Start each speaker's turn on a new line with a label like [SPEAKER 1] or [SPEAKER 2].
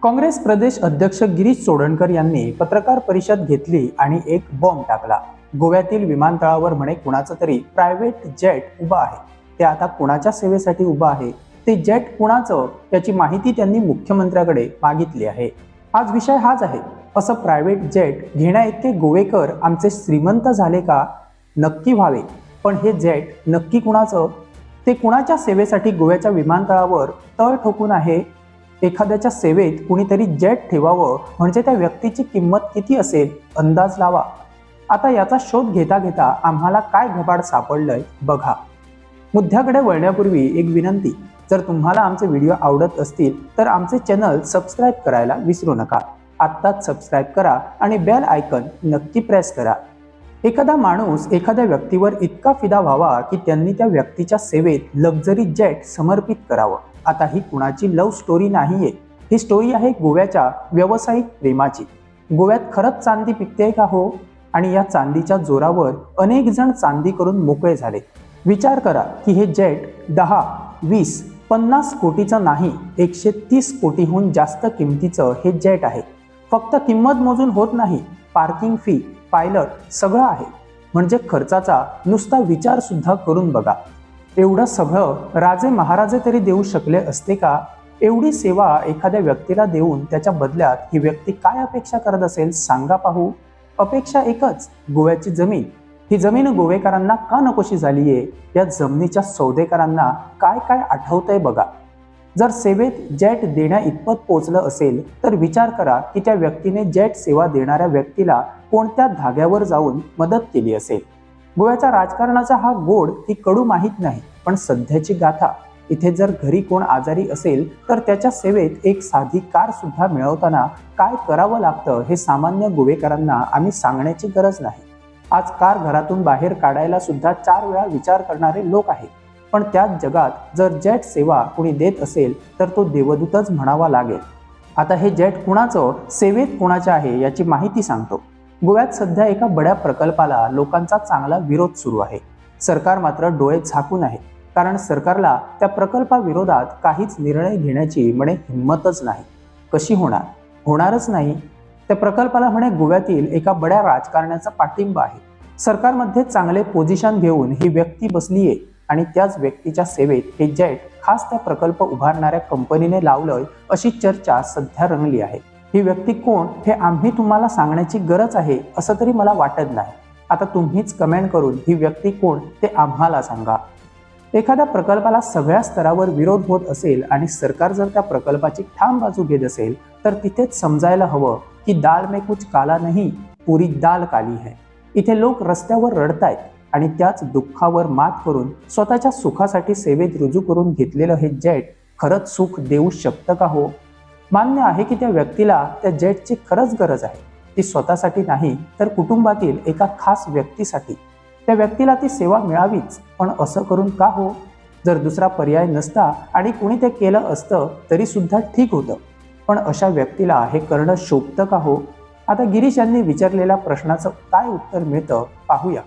[SPEAKER 1] काँग्रेस प्रदेश अध्यक्ष गिरीश चोडणकर यांनी पत्रकार परिषद घेतली आणि एक बॉम्ब टाकला। गोव्यातील विमानतळावर म्हणे कुणाचं तरी प्रायव्हेट जेट उभा आहे, ते आता कुणाच्या सेवेसाठी उभा आहे, ते जेट कुणाचं याची माहिती त्यांनी मुख्यमंत्र्याकडे मागितली आहे। आज विषय हाच आहे। असं प्रायव्हेट जेट घेण्या इतके गोवेकर आमचे श्रीमंत झाले का? नक्की व्हावे, पण हे जेट नक्की कुणाचं, ते कुणाच्या सेवेसाठी गोव्याच्या विमानतळावर तळ ठोकून आहे? एखाद्याच्या सेवेत कुणीतरी जेट ठेवावं म्हणजे त्या व्यक्तीची किंमत किती असेल, अंदाज लावा। आता याचा शोध घेता घेता आम्हाला काय घबाड सापडलंय बघा। मुद्द्याकडे वळण्यापूर्वी एक विनंती, जर तुम्हाला आमचे व्हिडिओ आवडत असतील तर आमचे चॅनल सबस्क्राईब करायला विसरू नका। आत्ताच सबस्क्राईब करा आणि बेल आयकॉन नक्की प्रेस करा। एखादा माणूस एखाद्या व्यक्तीवर इतका फिदा व्हावा की त्यांनी त्या व्यक्तीच्या सेवेत लक्झरी जेट समर्पित करावं। आता ही कुणाची लव्ह स्टोरी नाहीये, ही स्टोरी आहे गोव्याच्या व्यावसायिक प्रेमाची। गोव्यात खरंच चांदी पिकते का हो? आणि या चांदीच्या जोरावर अनेक जण चांदी करून मोकळे झाले। विचार करा की हे जेट 10, 20, 50 कोटीचं नाही, 130 कोटीहून जास्त किमतीचं हे जेट आहे। फक्त किंमत मोजून होत नाही, पार्किंग फी, पायलट सगळं आहे। म्हणजे खर्चाचा नुसता विचार सुद्धा करून बघा। एवढं सगळं राजे महाराजे तरी देऊ शकले असते का? एवढी सेवा एखाद्या व्यक्तीला देऊन त्याच्या बदल्यात ही व्यक्ती काय अपेक्षा करत असेल सांगा पाहू? अपेक्षा एकच, गोव्याची जमीन। ही जमीन गोवेकरांना का नकोशी झालीये? या जमिनीच्या सौदेकरांना काय काय आठवतंय बघा। जर सेवेत जेट देण्या इतपत पोचलं असेल तर विचार करा की त्या व्यक्तीने जेट सेवा देणाऱ्या व्यक्तीला कोणत्या धाग्यावर जाऊन मदत केली असेल। गोव्याच्या राजकारणाचा हा गोड की कडू माहीत नाही, पण सध्याची गाथा। इथे जर घरी कोण आजारी असेल तर त्याच्या सेवेत एक साधी कार सुद्धा मिळवताना काय करावं लागतं हे सामान्य गोवेकरांना आम्ही सांगण्याची गरज नाही। आज कार घरातून बाहेर काढायला सुद्धा 4 वेळा विचार करणारे लोक आहेत, पण त्याच जगात जर जेट सेवा कोणी देत असेल तर तो देवदूतच म्हणावा लागेल। आता हे जेट कुणाचं, सेवेत कुणाचे आहे याची माहिती सांगतो। गोव्यात सध्या एका बड्या प्रकल्पाला लोकांचा चांगला विरोध सुरू आहे। सरकार मात्र डोळे झाकून आहे, कारण सरकारला त्या प्रकल्पाविरोधात काहीच निर्णय घेण्याची म्हणे हिंमतच नाही। कशी होणार? होणारच नाही। त्या प्रकल्पाला म्हणे गोव्यातील एका बड्या राजकारण्याचा पाठिंबा आहे। सरकारमध्ये चांगले पोझिशन घेऊन ही व्यक्ती बसलीये आणि त्याच व्यक्तीच्या सेवेत हे जेट खास त्या प्रकल्प उभारणाऱ्या कंपनीने लावलंय अशी चर्चा सध्या रंगली आहे। ही व्यक्ती कोण हे आम्ही तुम्हाला सांगण्याची गरज आहे असं तरी मला वाटत नाही। आता तुम्हीच कमेंट करून ही व्यक्ती कोण ते आम्हाला सांगा। एखाद्या प्रकल्पाला सगळ्या स्तरावर विरोध होत असेल आणि सरकार जर त्या प्रकल्पाची ठाम बाजू घेत असेल तर तिथेच समजायला हवं की दाल में कुछ काला नहीं, पुरी दाल काली है। इथे लोक रस्त्यावर रडतायत आणि त्याच दुःखावर मात करून स्वतःच्या सुखासाठी सेवेत रुजू करून घेतलेलं हे जेट खरंच सुख देऊ शकतं का हो? मान्य आहे की त्या व्यक्तीला त्या जेटची खरंच गरज आहे, ती स्वतःसाठी नाही तर कुटुंबातील एका खास व्यक्तीसाठी। त्या व्यक्तीला ती सेवा मिळावीच, पण असं करून का हो? जर दुसरा पर्याय नसता आणि कुणी ते केलं असतं तरी सुद्धा ठीक होतं, पण अशा व्यक्तीला हे करणं शोभतं का हो? आता गिरीश यांनी विचारलेल्या प्रश्नाचं काय उत्तर मिळतं पाहूया।